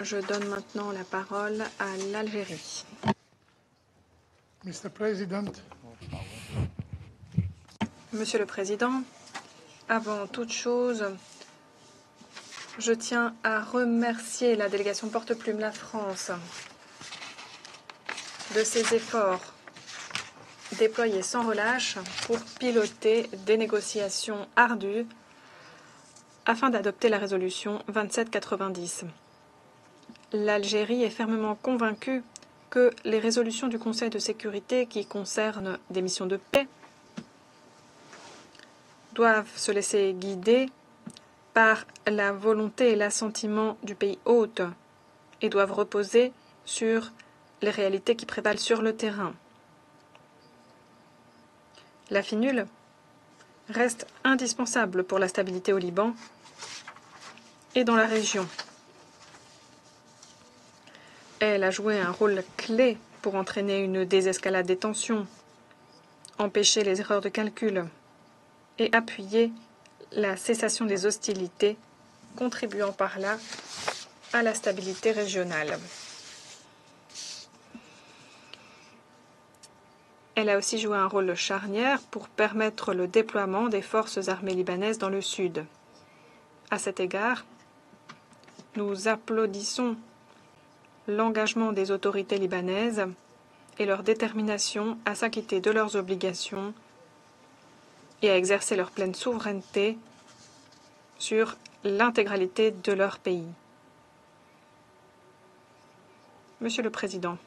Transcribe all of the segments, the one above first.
Je donne maintenant la parole à l'Algérie. Mr. President, Monsieur le Président, avant toute chose, je tiens à remercier la délégation Porte-Plume la France de ses efforts déployés sans relâche pour piloter des négociations ardues afin d'adopter la résolution 2790. L'Algérie est fermement convaincue que les résolutions du Conseil de sécurité qui concernent des missions de paix doivent se laisser guider par la volonté et l'assentiment du pays hôte et doivent reposer sur les réalités qui prévalent sur le terrain. La FINUL reste indispensable pour la stabilité au Liban et dans la région. Elle a joué un rôle clé pour entraîner une désescalade des tensions, empêcher les erreurs de calcul et appuyer la cessation des hostilités, contribuant par là à la stabilité régionale. Elle a aussi joué un rôle charnière pour permettre le déploiement des forces armées libanaises dans le sud. À cet égard, nous applaudissons l'engagement des autorités libanaises et leur détermination à s'acquitter de leurs obligations et à exercer leur pleine souveraineté sur l'intégralité de leur pays. Monsieur le Président,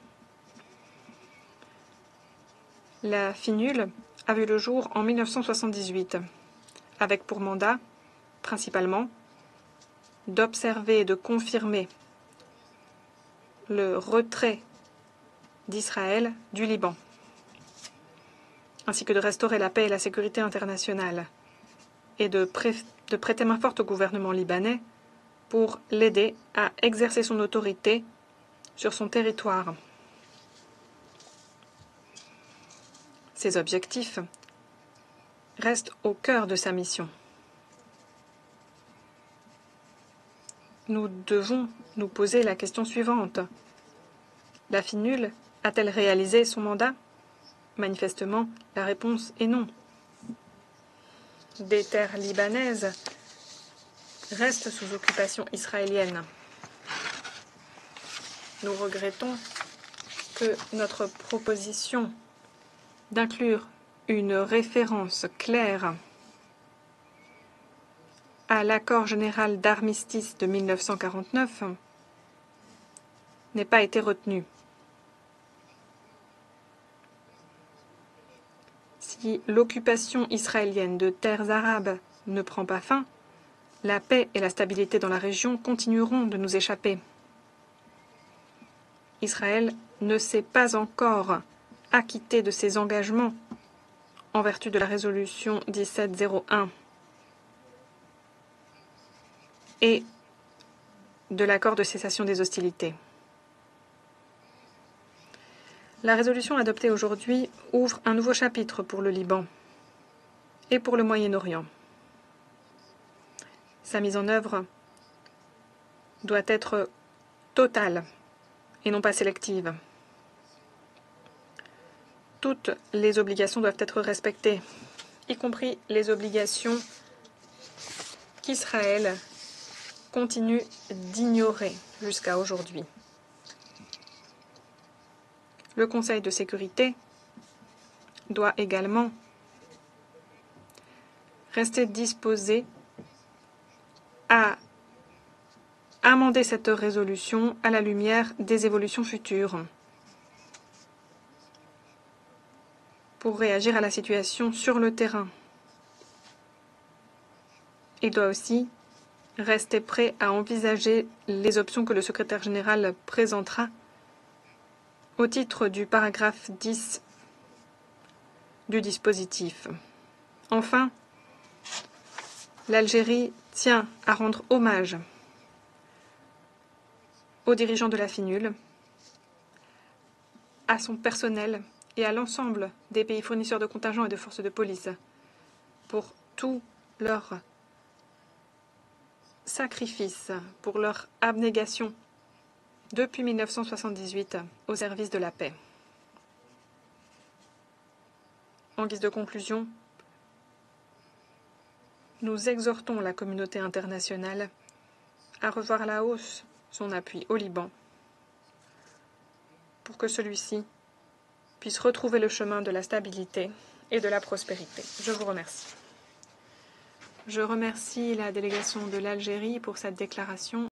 la FINUL a vu le jour en 1978, avec pour mandat, principalement, d'observer et de confirmer le retrait d'Israël du Liban, ainsi que de restaurer la paix et la sécurité internationale, et de prêter main forte au gouvernement libanais pour l'aider à exercer son autorité sur son territoire. Ces objectifs restent au cœur de sa mission. Nous devons nous poser la question suivante. La FINUL a-t-elle réalisé son mandat? Manifestement, la réponse est non. Des terres libanaises restent sous occupation israélienne. Nous regrettons que notre proposition d'inclure une référence claire à l'accord général d'armistice de 1949 n'ait pas été retenue. Si l'occupation israélienne de terres arabes ne prend pas fin, la paix et la stabilité dans la région continueront de nous échapper. Israël ne s'est pas encore acquitté de ses engagements en vertu de la résolution 1701 et de l'accord de cessation des hostilités. La résolution adoptée aujourd'hui ouvre un nouveau chapitre pour le Liban et pour le Moyen-Orient. Sa mise en œuvre doit être totale et non pas sélective. Toutes les obligations doivent être respectées, y compris les obligations qu'Israël continue d'ignorer jusqu'à aujourd'hui. Le Conseil de sécurité doit également rester disposé à amender cette résolution à la lumière des évolutions futures pour réagir à la situation sur le terrain. Il doit aussi rester prêt à envisager les options que le secrétaire général présentera au titre du paragraphe 10 du dispositif. Enfin, l'Algérie tient à rendre hommage aux dirigeants de la FINUL, à son personnel et à l'ensemble des pays fournisseurs de contingents et de forces de police pour tout leur sacrifice, pour leur abnégation depuis 1978 au service de la paix. En guise de conclusion, nous exhortons la communauté internationale à revoir à la hausse son appui au Liban pour que celui-ci puisse retrouver le chemin de la stabilité et de la prospérité. Je vous remercie. Je remercie la délégation de l'Algérie pour cette déclaration.